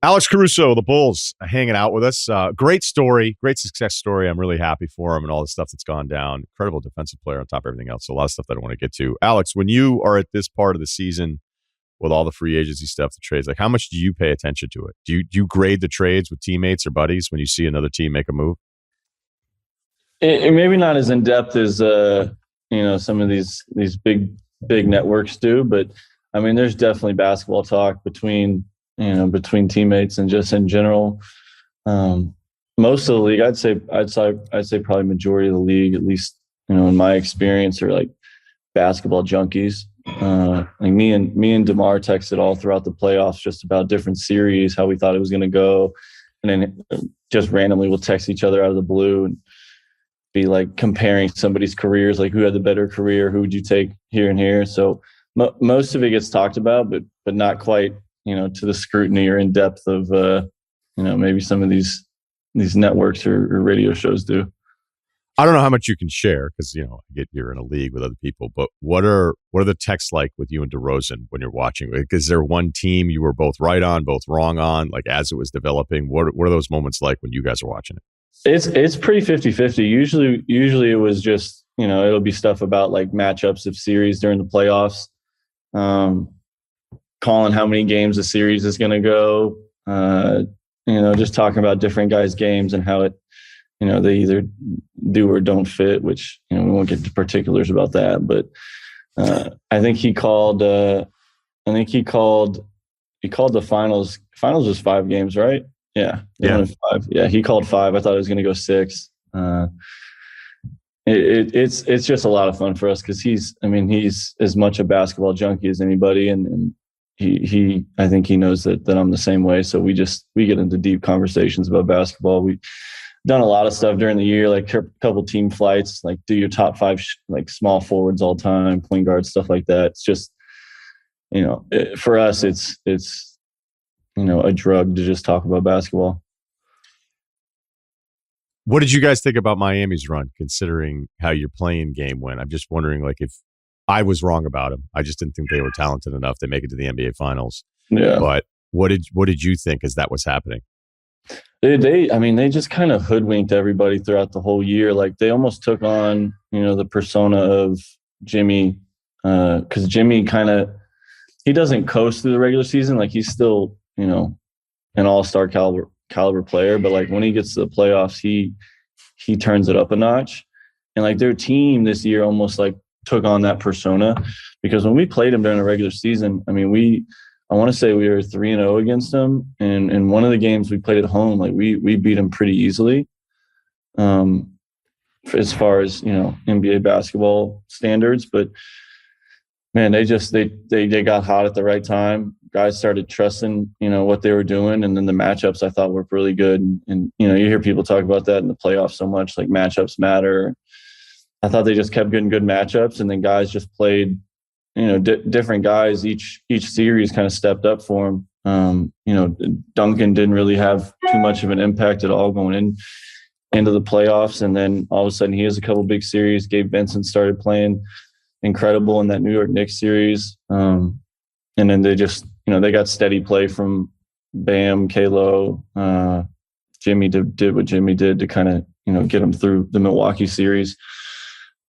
Alex Caruso, the Bulls, hanging out with us. Great story, great success story. I'm really happy for him and all the stuff that's gone down. Incredible defensive player on top of everything else. So a lot of stuff that I don't want to get to. Alex, when you are at this part of the season with all the free agency stuff, the trades, like how much do you pay attention to it? Do you grade the trades with teammates or buddies when you see another team make a move? It maybe not as in depth as some of these big networks do, but I mean, there's definitely basketball talk between teammates and just in general. Most of the league, I'd say probably majority of the league, at least, in my experience, are like basketball junkies. Like me and DeMar texted all throughout the playoffs just about different series, how we thought it was going to go. And then just randomly we'll text each other out of the blue and be like comparing somebody's careers, like who had the better career, who would you take here and here. So most of it gets talked about, but not quite, to the scrutiny or in depth of, maybe some of these networks or radio shows do. I don't know how much you can share because, you're in a league with other people, but what are the texts like with you and DeRozan when you're watching? Like, is there one team you were both right on, both wrong on, like as it was developing? What are those moments like when you guys are watching it? It's pretty 50-50. Usually it was just, it'll be stuff about like matchups of series during the playoffs, calling how many games a series is going to go, just talking about different guys' games and how it, they either do or don't fit, which, we won't get into particulars about that. But I think he called the finals. Finals was 5 games, right? Yeah. Yeah. 5. Yeah. He called 5. I thought it was going to go 6. It's just a lot of fun for us because he's as much a basketball junkie as anybody. And I think he knows that I'm the same way. So we get into deep conversations about basketball. We've done a lot of stuff during the year, like a couple team flights, like do your top 5, like small forwards all time, point guards, stuff like that. It's just, for us, it's, a drug to just talk about basketball. What did you guys think about Miami's run, considering how your playing game went? I'm just wondering, like, if I was wrong about them. I just didn't think they were talented enough to make it to the NBA Finals. Yeah. But what did you think as that was happening? They just kind of hoodwinked everybody throughout the whole year. Like they almost took on, the persona of Jimmy, because Jimmy he doesn't coast through the regular season. Like he's still, an all-star caliber player, but like when he gets to the playoffs, he turns it up a notch. And like their team this year almost like took on that persona, because when we played him during the regular season, I want to say we were 3-0 against them. And in one of the games we played at home, like we beat him pretty easily. As far as, NBA basketball standards, but man, they got hot at the right time. Guys started trusting, what they were doing. And then the matchups I thought were really good. And you hear people talk about that in the playoffs so much, like matchups matter. I thought they just kept getting good matchups, and then guys just played, different guys. Each series kind of stepped up for him. Duncan didn't really have too much of an impact at all going into the playoffs. And then all of a sudden he has a couple big series. Gabe Vincent started playing incredible in that New York Knicks series. And then they just, they got steady play from Bam, Kalo, Jimmy did what Jimmy did to kind of, get them through the Milwaukee series.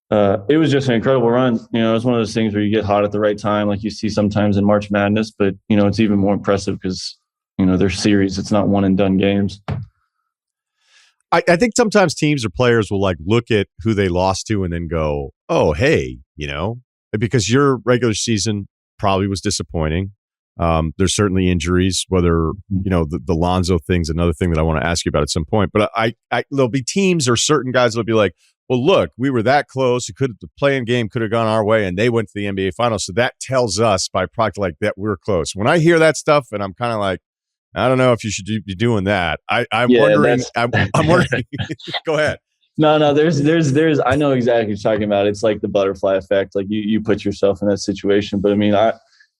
It was just an incredible run. It was one of those things where you get hot at the right time, like you see sometimes in March Madness, but, it's even more impressive because, they're series. It's not one and done games. I think sometimes teams or players will like look at who they lost to and then go, oh, hey, because your regular season probably was disappointing. There's certainly injuries, whether, the Lonzo thing's another thing that I want to ask you about at some point. But there'll be teams or certain guys that'll be like, well, look, we were that close. The playing game could have gone our way, and they went to the NBA Finals. So that tells us by product like that we're close. When I hear that stuff, and I'm kind of like, I don't know if you should be doing that. I'm wondering. I'm wondering. Go ahead. No. There's. I know exactly what you're talking about. It's like the butterfly effect. Like you put yourself in that situation. But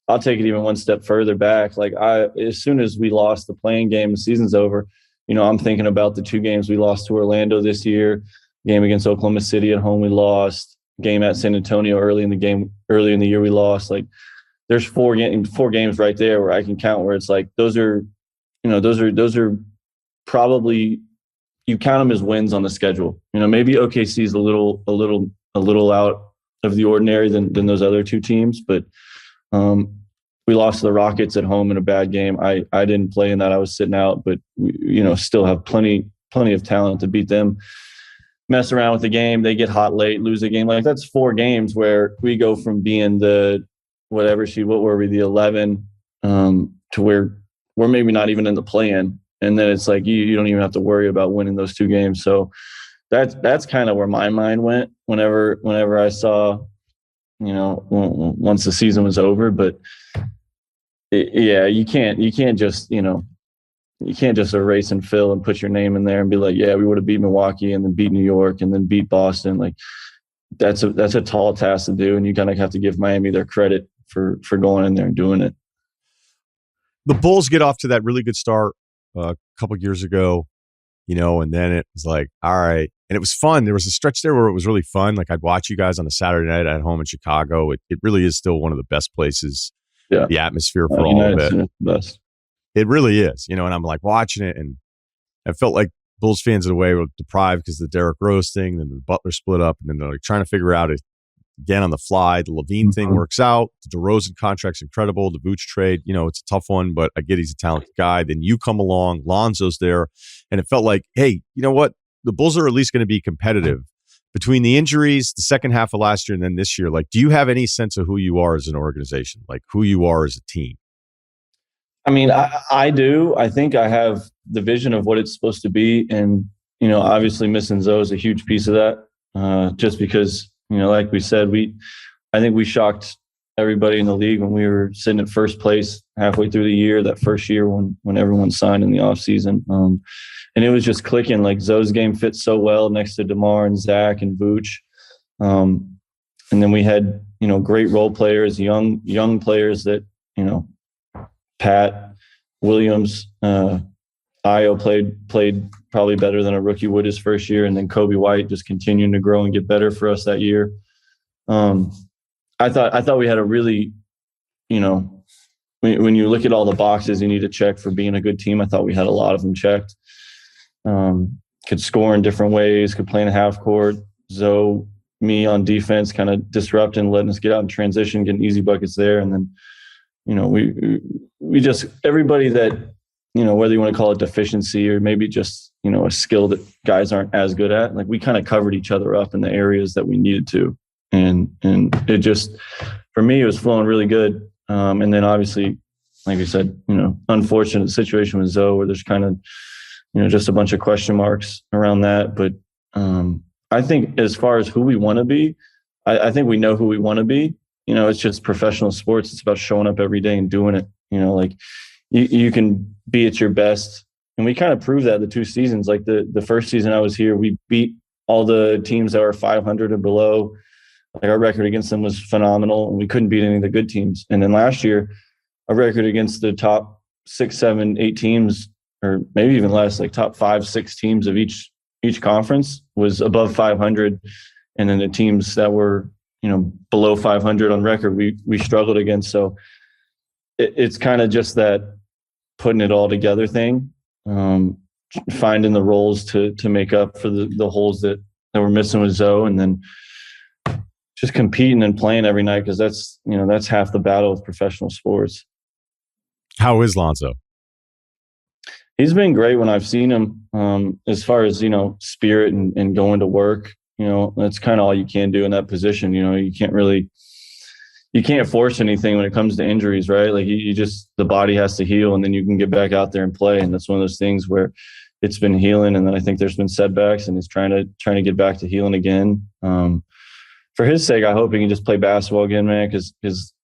I'll take it even one step further back. Like as soon as we lost the playing game, the season's over. I'm thinking about the 2 games we lost to Orlando this year. Game against Oklahoma City at home we lost. Game at San Antonio early in the year we lost. Like there's 4 games right there where I can count where it's like those are those are probably, you count them as wins on the schedule. Maybe OKC is a little out of the ordinary than those other two teams, but we lost to the Rockets at home in a bad game. I didn't play in that. I was sitting out, but we, still have plenty of talent to beat them. Mess around with the game, they get hot late, lose a game. Like, that's 4 games where we go from being the what were we, the 11, to where we're maybe not even in the play-in, and then it's like you don't even have to worry about winning those 2 games. So that's kind of where my mind went whenever I saw, once the season was over. But you can't just erase and fill and put your name in there and be like, yeah, we would have beat Milwaukee and then beat New York and then beat Boston. Like, that's a tall task to do, and you kind of have to give Miami their credit for going in there and doing it. The Bulls get off to that really good start a couple of years ago, and then it was like, all right. And it was fun. There was a stretch there where it was really fun. Like, I'd watch you guys on a Saturday night at home in Chicago. It really is still one of the best places. Yeah. The atmosphere for all of it. Best. It really is, and I'm like watching it, and I felt like Bulls fans in a way were deprived because of the Derrick Rose thing, then the Butler split up, and then they're like trying to figure out it again on the fly. The Levine thing works out. The DeRozan contract's incredible. The Vooch trade, it's a tough one, but I get he's a talented guy. Then you come along, Lonzo's there, and it felt like, hey, you know what? The Bulls are at least going to be competitive. Between the injuries, the second half of last year, and then this year, like, do you have any sense of who you are as an organization, like who you are as a team? I mean, I do. I think I have the vision of what it's supposed to be. And, obviously missing Zoe is a huge piece of that, just because, like we said, I think we shocked everybody in the league when we were sitting at first place halfway through the year, that first year when everyone signed in the offseason. And it was just clicking. Like, Zoe's game fits so well next to DeMar and Zach and Vooch. And then we had, great role players, young players that, Pat Williams, Ayo played probably better than a rookie would his first year, and then Kobe White just continuing to grow and get better for us that year. I thought we had a really, when you look at all the boxes you need to check for being a good team, I thought we had a lot of them checked. Could score in different ways, could play in a half court. Zoe, me on defense, kind of disrupting, letting us get out in transition, getting easy buckets there, and then. We just, everybody that, whether you want to call it deficiency or maybe just, a skill that guys aren't as good at, like, we kind of covered each other up in the areas that we needed to. And it just, for me, it was flowing really good. And then obviously, like I said, unfortunate situation with Zoe where there's kind of, just a bunch of question marks around that. But I think as far as who we want to be, I think we know who we want to be. It's just professional sports. It's about showing up every day and doing it. Like, you can be at your best. And we kind of proved that the 2 seasons. Like, the first season I was here, we beat all the teams that are 500 or below. Like, our record against them was phenomenal, and we couldn't beat any of the good teams. And then last year, our record against the top 6, 7, 8 teams, or maybe even less, like top 5, 6 teams of each conference was above 500. And then the teams that were below 500 on record, we struggled against. So it's kind of just that putting it all together thing, finding the roles to make up for the holes that we're missing with Zoe, and then just competing and playing every night, because that's half the battle of professional sports. How is Lonzo? He's been great when I've seen him, as far as, spirit and going to work. That's kind of all you can do in that position. You can't force anything when it comes to injuries, right? Like, the body has to heal, and then you can get back out there and play. And that's one of those things where it's been healing, and then I think there's been setbacks, and he's trying to get back to healing again. For his sake, I hope he can just play basketball again, man. Because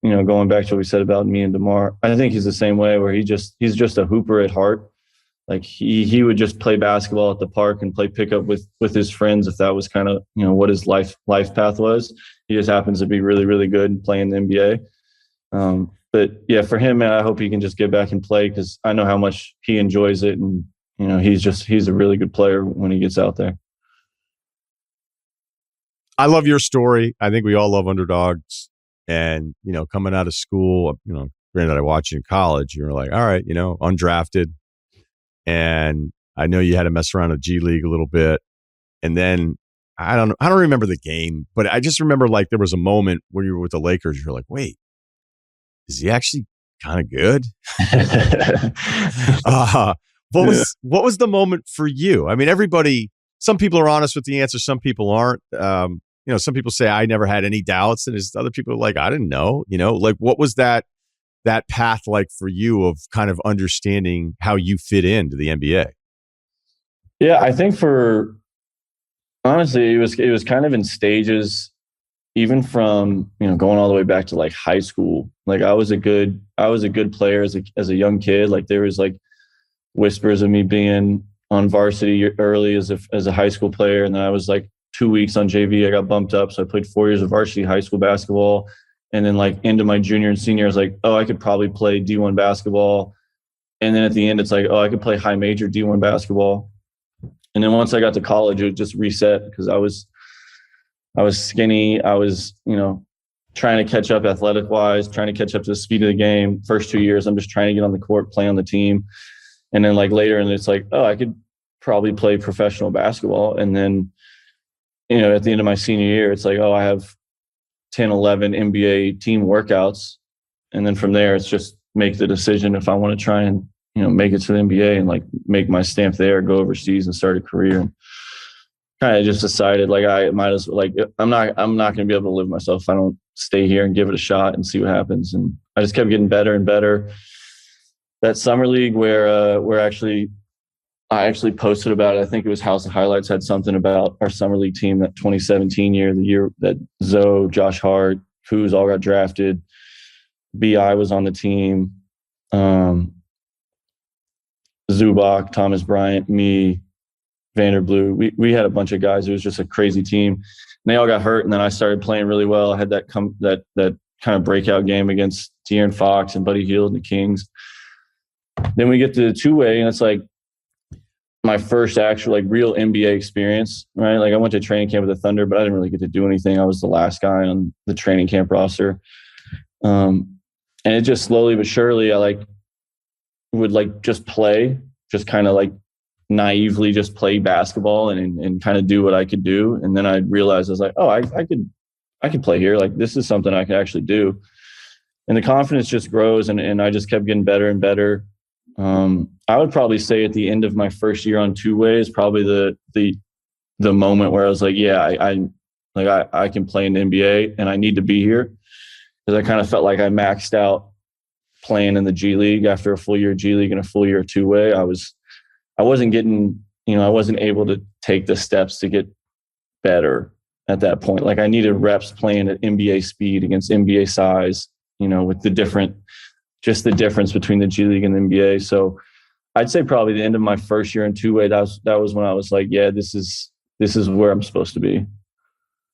going back to what we said about me and DeMar, I think he's the same way, where he's just a hooper at heart. Like, he would just play basketball at the park and play pickup with his friends if that was kind of, what his life path was. He just happens to be really, really good and playing the NBA. But yeah, for him, man, I hope he can just get back and play, because I know how much he enjoys it. And, he's a really good player when he gets out there. I love your story. I think we all love underdogs. And, coming out of school, granted I watched you in college, you were like, all right, undrafted. and I know you had to mess around with G League a little bit. And then I don't remember the game, but I just remember like there was a moment where you were with the Lakers. You're like, wait, is he actually kind of good? What was the moment for you? I mean, some people are honest with the answer. Some people aren't. Some people say I never had any doubts, and there's other people are like, I didn't know. Like what was that path like for you of kind of understanding how you fit into the NBA? Yeah, I think honestly, it was kind of in stages, even from, going all the way back to like high school. Like I was a good player as a young kid. Like there was like whispers of me being on varsity early as a high school player. And then I was like 2 weeks on JV. I got bumped up. So I played 4 years of varsity high school basketball. And then like into my junior and senior, I was like, oh, I could probably play D1 basketball. And then at the end, it's like, oh, I could play high major D1 basketball. And then once I got to college, it just reset because I was skinny. I was, trying to catch up athletic wise, trying to catch up to the speed of the game. First 2 years, I'm just trying to get on the court, play on the team. And then like later, and it's like, oh, I could probably play professional basketball. And then, at the end of my senior year, it's like, oh, I have 10, 11 NBA team workouts. And then from there, it's just make the decision if I want to try and, make it to the NBA and like make my stamp there, go overseas and start a career. And kind of just decided like I might as well, like I'm not going to be able to live myself if I don't stay here and give it a shot and see what happens. And I just kept getting better and better. That summer league where I actually posted about it. I think it was House of Highlights had something about our summer league team that 2017 year, the year that Zoe, Josh Hart, Kuz all got drafted. BI was on the team. Zubac, Thomas Bryant, me, Vanderblue. We had a bunch of guys. It was just a crazy team. And they all got hurt, and then I started playing really well. I had that kind of breakout game against De'Aaron Fox and Buddy Hield and the Kings. Then we get to the two-way, and it's like my first actual like real NBA experience, right? Like I went to training camp with the Thunder, but I didn't really get to do anything. I was the last guy on the training camp roster. And it just slowly but surely, I would just play, just kind of like naively just play basketball and kind of do what I could do. And then I realized I was like, oh, I could play here. Like this is something I can actually do. And the confidence just grows. And I just kept getting better and better. I would probably say at the end of my first year on two-way is probably the moment where I was like, yeah, I can play in the NBA and I need to be here. Because I kind of felt like I maxed out playing in the G League after a full year G League and a full year two-way. I wasn't getting, I wasn't able to take the steps to get better at that point. Like I needed reps playing at NBA speed against NBA size, with the difference between the G League and the NBA. So I'd say probably the end of my first year in two-way, that was when I was like, yeah, this is where I'm supposed to be.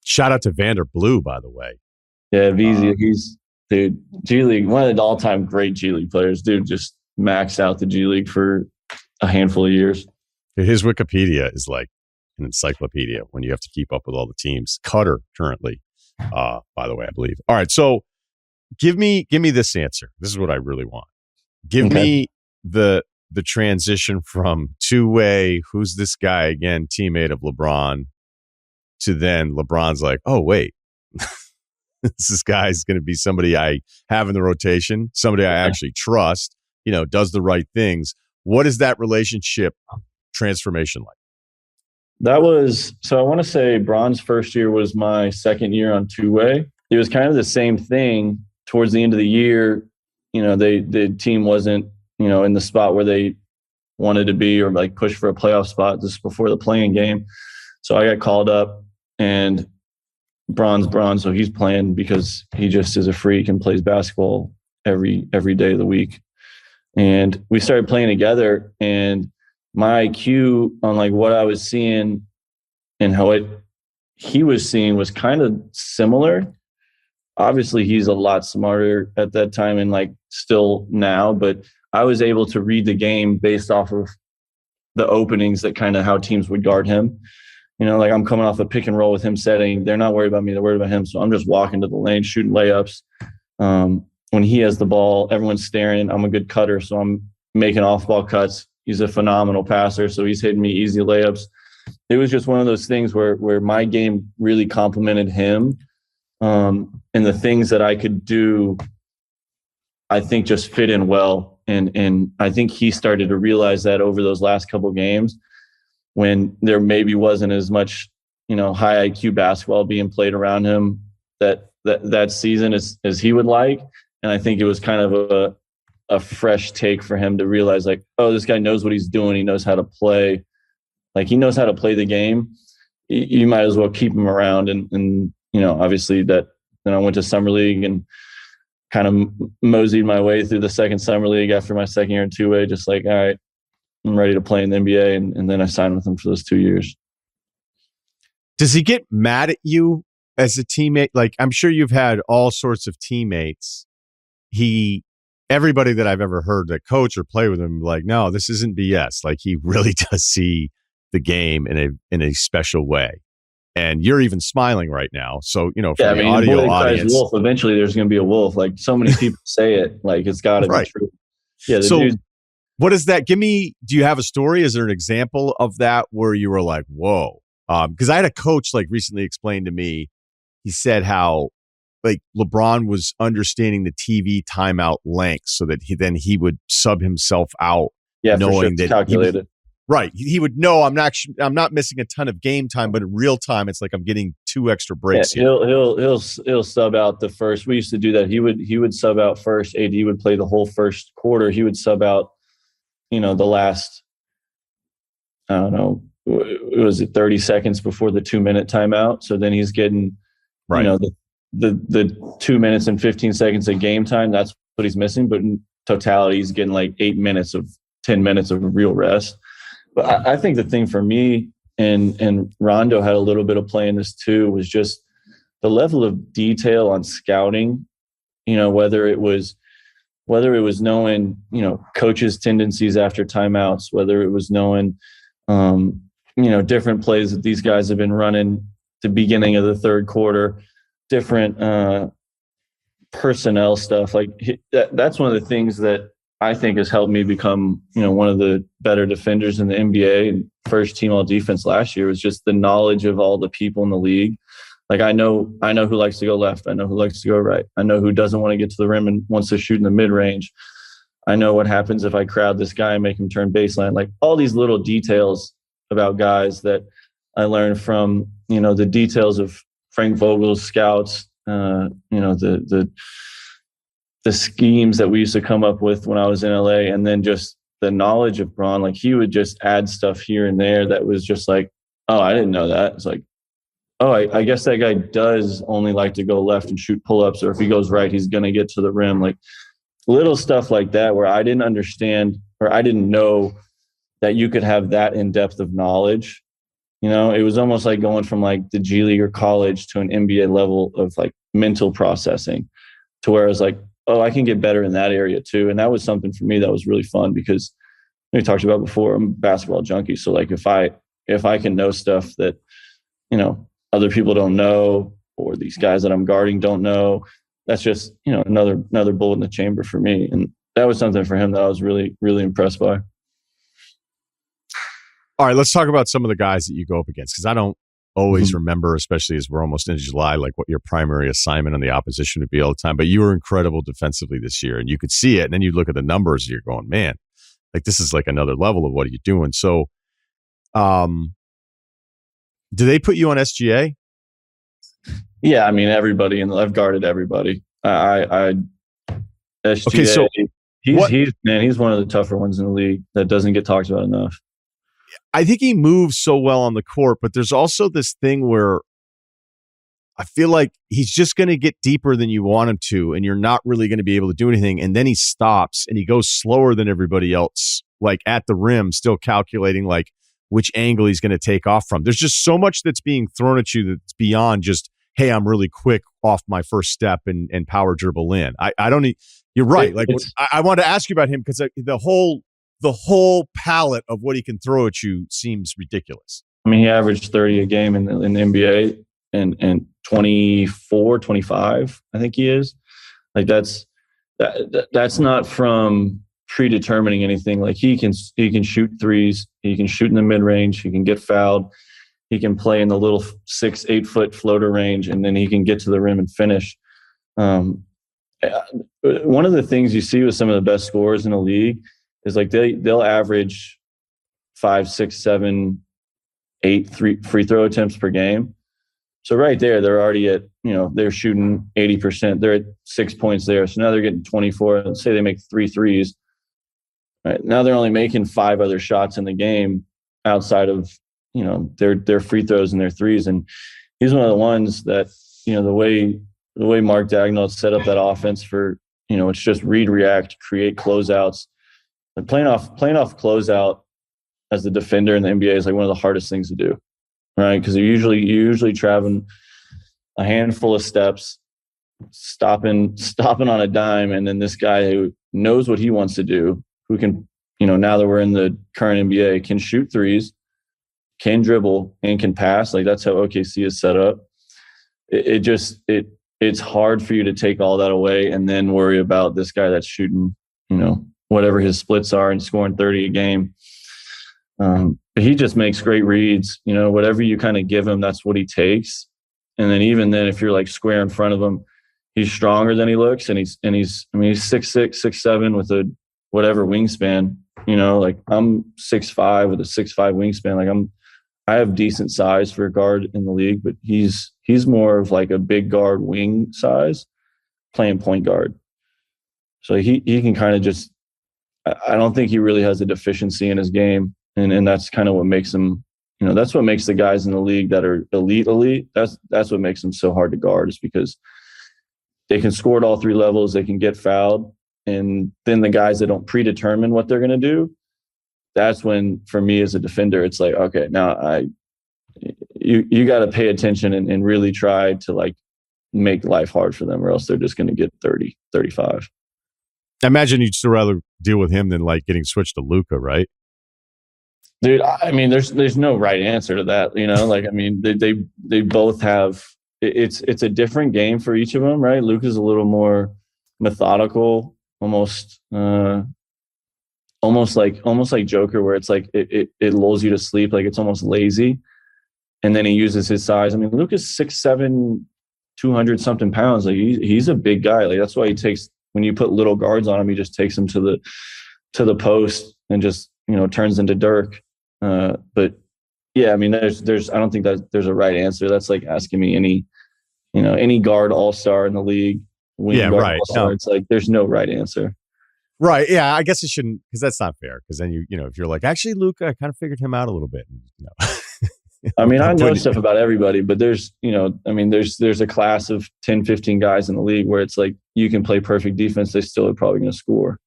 Shout out to Vanderblue, by the way. Yeah, VZ, he's dude, G League, one of the all-time great G League players. Dude, just maxed out the G League for a handful of years. His Wikipedia is like an encyclopedia when you have to keep up with all the teams. Cutter currently, by the way, I believe. All right, so give me this answer. This is what I really want. Give me the transition from two-way, who's this guy again, teammate of LeBron, to then LeBron's like, oh wait. This guy's going to be somebody I have in the rotation, somebody I actually trust, does the right things. What is that relationship transformation like? So I want to say Bron's first year was my second year on two-way. It was kind of the same thing towards the end of the year. The team wasn't, in the spot where they wanted to be or like push for a playoff spot just before the playing game. So I got called up and Bronze, so he's playing because he just is a freak and plays basketball every day of the week. And we started playing together, and my IQ on like what I was seeing and how he was seeing was kind of similar. Obviously, he's a lot smarter at that time and like still now, but I was able to read the game based off of the openings that kind of how teams would guard him. Like I'm coming off a pick and roll with him setting. They're not worried about me. They're worried about him. So I'm just walking to the lane, shooting layups. When he has the ball, everyone's staring. I'm a good cutter. So I'm making off-ball cuts. He's a phenomenal passer, so he's hitting me easy layups. It was just one of those things where my game really complemented him, and the things that I could do, I think, just fit in well. And I think he started to realize that over those last couple games, when there maybe wasn't as much, high IQ basketball being played around him that season as he would like. And I think it was kind of a fresh take for him to realize, like, oh, this guy knows what he's doing. He knows how to play. Like, he knows how to play the game. You might as well keep him around. And obviously that, then I went to summer league and kind of moseyed my way through the second summer league after my second year in two-way, just like, all right, I'm ready to play in the NBA. And then I signed with him for those 2 years. Does he get mad at you as a teammate? Like, I'm sure you've had all sorts of teammates. Everybody that I've ever heard that coach or play with him, like, no, this isn't BS. Like, he really does see the game in a special way. And you're even smiling right now. So, for the audio audience, wolf, eventually there's going to be a wolf. Like, so many people say it, like, it's got to be true. Yeah. So what is that? Do you have a story? Is there an example of that where you were like, whoa? Because I had a coach like recently explain to me, he said how like LeBron was understanding the TV timeout length so that he would sub himself out, knowing that calculated. Right. He would know I'm not missing a ton of game time, but in real time, it's like I'm getting 2 extra breaks. Yeah, he'll sub out the first. We used to do that. He would sub out first. AD would play the whole first quarter. He would sub out, the last, I don't know, was it 30 seconds before the 2-minute timeout? So then he's getting, the 2 minutes and 15 seconds of game time. That's what he's missing. But in totality, he's getting like 10 minutes of real rest. But I think the thing for me, and Rondo had a little bit of play in this too, was just the level of detail on scouting. Whether it was knowing, coaches' tendencies after timeouts, whether it was knowing, different plays that these guys have been running the beginning of the third quarter, different personnel stuff. Like, that's one of the things that I think has helped me become, one of the better defenders in the NBA and first team all defense last year, was just the knowledge of all the people in the league. Like, I know who likes to go left. I know who likes to go right. I know who doesn't want to get to the rim and wants to shoot in the mid range. I know what happens if I crowd this guy and make him turn baseline. Like, all these little details about guys that I learned from, the details of Frank Vogel's scouts, the schemes that we used to come up with when I was in LA, and then just the knowledge of Bron. Like, he would just add stuff here and there that was just like, oh, I didn't know that. It's like, oh, I guess that guy does only like to go left and shoot pull-ups, or if he goes right, he's going to get to the rim. Like, little stuff like that where I didn't understand, or I didn't know that you could have that in-depth of knowledge. It was almost like going from like the G League or college to an NBA level of like mental processing, to where I was like, oh, I can get better in that area too. And that was something for me that was really fun, because we talked about before, I'm a basketball junkie. So like, if I can know stuff that, other people don't know, or these guys that I'm guarding don't know, that's just, another bullet in the chamber for me. And that was something for him that I was really, really impressed by. All right, let's talk about some of the guys that you go up against, because I don't always remember, especially as we're almost into July, like what your primary assignment on the opposition would be all the time. But you were incredible defensively this year, and you could see it. And then you look at the numbers, and you're going, man, like, this is like another level of what are you doing? So, do they put you on SGA? Yeah, I mean, everybody, and I've guarded everybody. SGA. Okay, so he's one of the tougher ones in the league that doesn't get talked about enough. I think he moves so well on the court, but there's also this thing where I feel like he's just going to get deeper than you want him to, and you're not really going to be able to do anything. And then he stops and he goes slower than everybody else, like at the rim, still calculating like which angle he's going to take off from. There's just so much that's being thrown at you that's beyond just, hey, I'm really quick off my first step and power dribble in. I don't need, you're right. Like, I want to ask you about him, because the whole palette of what he can throw at you seems ridiculous. I mean, he averaged 30 a game in the NBA and 24, 25, I think he is. Like, that's not from predetermining anything. Like he can shoot threes, he can shoot in the mid range, he can get fouled, he can play in the little 6-8 foot floater range, and then he can get to the rim and finish. One of the things you see with some of the best scorers in the league is like they'll average 5, 6, 7, 8 free throw attempts per game. So right there, they're already at, they're shooting 80%. They're at 6 points there. So now they're getting 24. Let's say they make 3 threes. Right now they're only making 5 other shots in the game outside of, their free throws and their threes. And he's one of the ones that, the way Mark Dagnall set up that offense for, it's just read, react, create closeouts. And playing off closeout as the defender in the NBA is like one of the hardest things to do, right? Because you're usually traveling a handful of steps, stopping on a dime, and then this guy who knows what he wants to do, who can, now that we're in the current NBA, can shoot threes, can dribble, and can pass. Like that's how OKC is set up. It's hard for you to take all that away and then worry about this guy that's shooting, whatever his splits are and scoring 30 a game. But he just makes great reads. Whatever you kind of give him, that's what he takes. And then even then, if you're like square in front of him, he's stronger than he looks, and he's 6'6", 6'7" with a whatever wingspan. Like I'm 6'5" with a 6'5" wingspan. Like I have decent size for a guard in the league, but he's more of like a big guard wing size playing point guard. So he can kind of just, I don't think he really has a deficiency in his game. And that's kind of what makes him, that's what makes the guys in the league that are elite. That's what makes them so hard to guard, is because they can score at all 3 levels. They can get fouled. And then the guys that don't predetermine what they're going to do, that's when, for me as a defender, it's like, okay, now you got to pay attention and really try to like make life hard for them, or else they're just going to get 30, 35. I imagine you'd still rather deal with him than like getting switched to Luka, right? Dude, I mean, there's no right answer to that, Like, I mean, they both have. It's a different game for each of them, right? Luka's a little more methodical, almost like Joker, where it's like it lulls you to sleep, like it's almost lazy, and then he uses his size. I mean, Luka's 6'7", 200 something pounds. Like he's a big guy. Like that's why he takes, when you put little guards on him, he just takes them to the post and just turns into Dirk. But yeah, I mean, there's I don't think that there's a right answer. That's like asking me any guard all-star in the league. Right. No. It's like there's no right answer. Right. Yeah, I guess it shouldn't, because that's not fair. Because then if you're like, actually, Luka, I kind of figured him out a little bit. I mean, I know stuff about everybody, but there's a class of 10, 15 guys in the league where it's like you can play perfect defense, they still are probably going to score.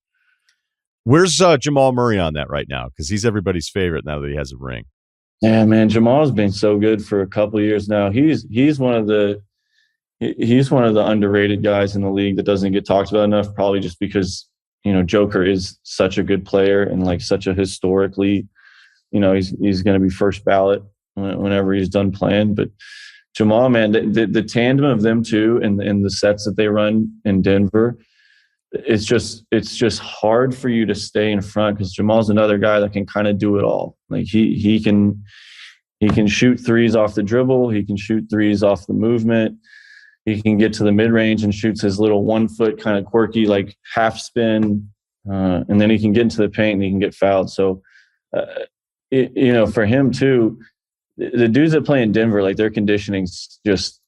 Where's Jamal Murray on that right now? Because he's everybody's favorite now that he has a ring. Yeah, man, Jamal's been so good for a couple of years now. He's one of the underrated guys in the league that doesn't get talked about enough, probably just because Joker is such a good player and like such a historically, he's going to be first ballot whenever he's done playing. But Jamal, man, the tandem of them two and the sets that they run in Denver, it's just hard for you to stay in front, because Jamal's another guy that can kind of do it all. Like he can shoot threes off the dribble, he can shoot threes off the movement, he can get to the mid range and shoots his little 1 foot kind of quirky like half spin, and then he can get into the paint and he can get fouled. So for him too, the dudes that play in Denver, like their conditioning's just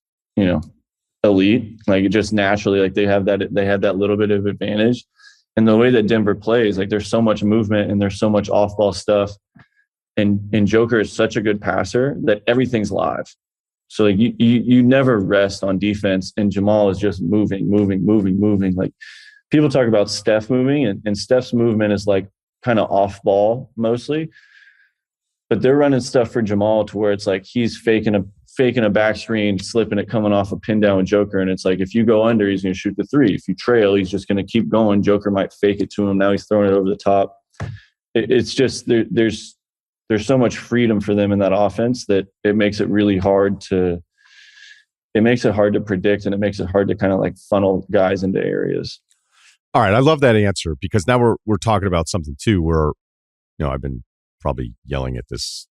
elite, like just naturally, like they have that little bit of advantage. And the way that Denver plays, like there's so much movement and there's so much off ball stuff, and Joker is such a good passer that everything's live. So like you never rest on defense, and Jamal is just moving. Like people talk about Steph moving, and Steph's movement is like kind of off ball mostly, but they're running stuff for Jamal to where it's like he's faking a back screen, slipping it, coming off a pin down with Joker. And it's like, if you go under, he's going to shoot the 3. If you trail, he's just going to keep going. Joker might fake it to him. Now he's throwing it over the top. It's just, there's so much freedom for them in that offense that it makes it really hard to predict, and it makes it hard to kind of like funnel guys into areas. All right, I love that answer because now we're talking about something too where, I've been probably yelling at this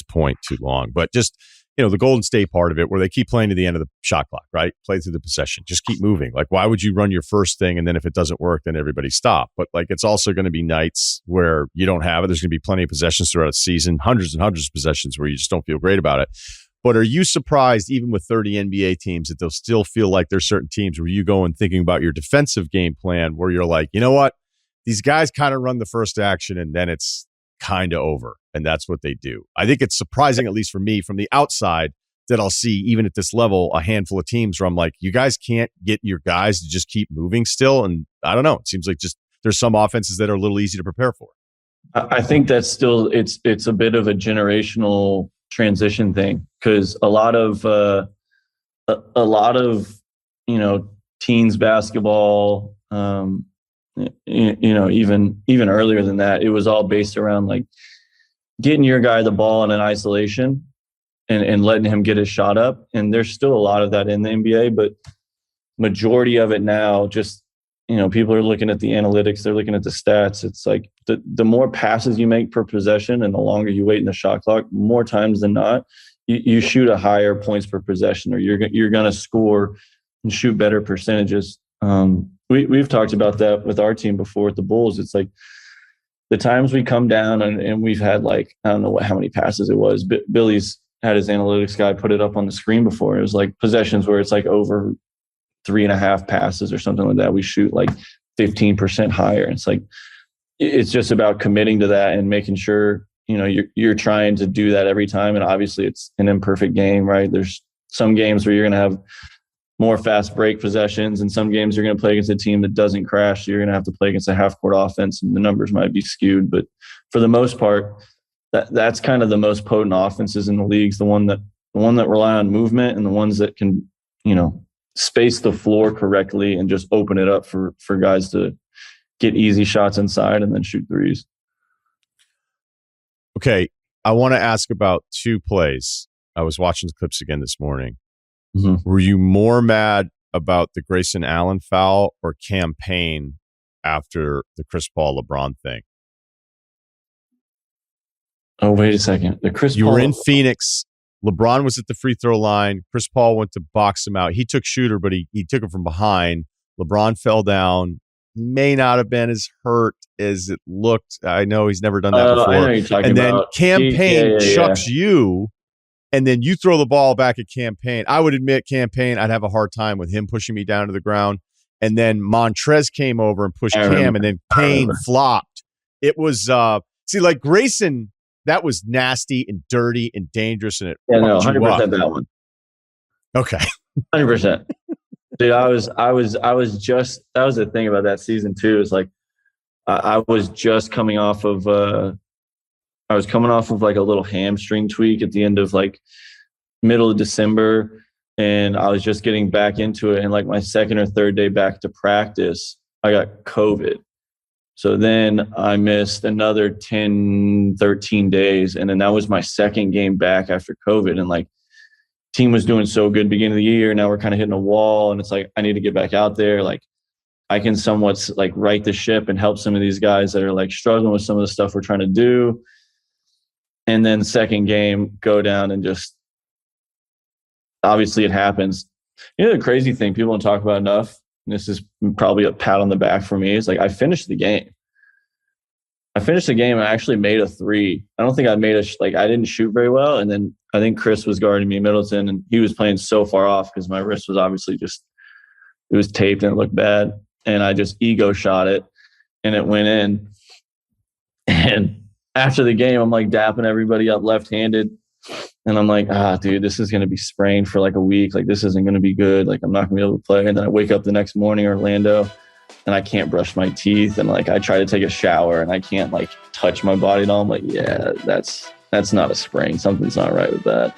point too long, but just, the Golden State part of it where they keep playing to the end of the shot clock, right? Play through the possession, just keep moving. Like, why would you run your first thing and then if it doesn't work, then everybody stop? But like, it's also going to be nights where you don't have it. There's going to be plenty of possessions throughout a season, hundreds and hundreds of possessions where you just don't feel great about it. But are you surprised, even with 30 NBA teams, that they'll still feel like there's certain teams where you go and thinking about your defensive game plan where you're like, you know what? These guys kind of run the first action and then it's kind of over. And that's what they do. I think it's surprising, at least for me, from the outside, that I'll see, even at this level, a handful of teams where I'm like, you guys can't get your guys to just keep moving still. And I don't know. It seems like just there's some offenses that are a little easy to prepare for. I think that's still, it's a bit of a generational transition thing because a lot of teens basketball, even earlier than that, it was all based around like getting your guy the ball in an isolation and letting him get his shot up. And there's still a lot of that in the NBA, but majority of it now, just, people are looking at the analytics, they're looking at the stats. It's like the more passes you make per possession and the longer you wait in the shot clock, more times than not, you shoot a higher points per possession, or you're going to score and shoot better percentages. We've talked about that with our team before at the Bulls. It's like the times we come down and we've had like, I don't know how many passes it was. Billy's had his analytics guy put it up on the screen before. It was like possessions where it's like over 3.5 passes or something like that. We shoot like 15% higher. It's like, it's just about committing to that and making sure, you're trying to do that every time. And obviously it's an imperfect game, right? There's some games where you're going to have more fast break possessions, and some games you're going to play against a team that doesn't crash. So you're going to have to play against a half court offense and the numbers might be skewed. But for the most part, that's kind of the most potent offenses in the leagues, the one that rely on movement and the ones that can, space the floor correctly and just open it up for guys to get easy shots inside and then shoot threes. Okay. I want to ask about two plays. I was watching the clips again this morning. Mm-hmm. Were you more mad about the Grayson Allen foul or campaign after the Chris Paul LeBron thing? Oh, wait a second. You were in Phoenix. LeBron was at the free throw line. Chris Paul went to box him out. He took shooter, but he took him from behind. LeBron fell down. He may not have been as hurt as it looked. I know he's never done that before. I know you're talking and then about. campaign chucks you, and then you throw the ball back at campaign. I would admit campaign, I'd have a hard time with him pushing me down to the ground. And then Montrez came over and pushed Cam, and then Payne flopped. It was like Grayson. That was nasty and dirty and dangerous, and it 100% that one. Okay, 100%. Dude, I was just, that was the thing about that season too. Is like I was just coming off of like a little hamstring tweak at the end of like middle of December, and I was just getting back into it. And like my second or third day back to practice, I got COVID. So then I missed another 10, 13 days. And then that was my second game back after COVID. And like team was doing so good beginning of the year. Now we're kind of hitting a wall, and it's like, I need to get back out there. Like I can somewhat like right the ship and help some of these guys that are like struggling with some of the stuff we're trying to do. And then second game, go down and just, obviously it happens. The crazy thing people don't talk about enough, and this is probably a pat on the back for me, is like I finished the game. And I actually made a three. I don't think I made I didn't shoot very well. And then I think Chris was guarding me, Middleton, and he was playing so far off because my wrist was obviously it was taped and it looked bad. And I just ego shot it and it went in. And after the game, I'm like dapping everybody up left-handed. And I'm like, dude, this is going to be sprained for like a week. Like, this isn't going to be good. Like, I'm not going to be able to play. And then I wake up the next morning, Orlando, and I can't brush my teeth. And like, I try to take a shower and I can't like touch my body at all. I'm like, yeah, that's not a sprain. Something's not right with that.